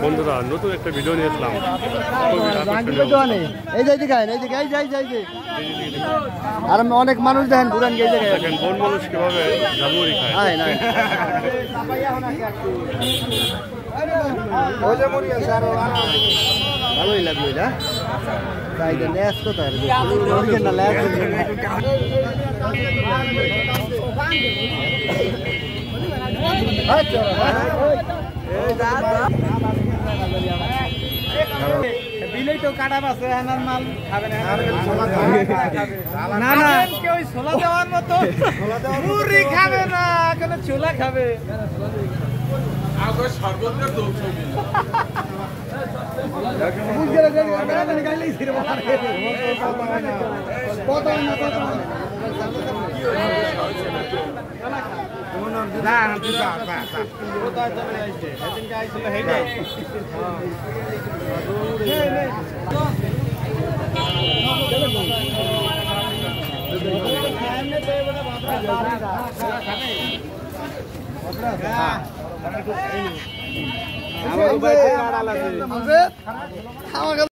বন্ধুরা নতুন একটা ভিডিও নিয়ে আসলাম। আর অনেক মানুষ দেখেন ঘুরান গিয়ে দেখেন কোন মানুষ কিভাবে ঝালমুড়ি খায়। ভালোই লাগলো এটা তাই ল্যাস তো তার বিলেই তো কাটা পাচ্ছে হানার মাল খাবে না না কেউ ছোলা দেওয়ার মতো মুড়ি খাবে না কেন ছোলা খাবে আমার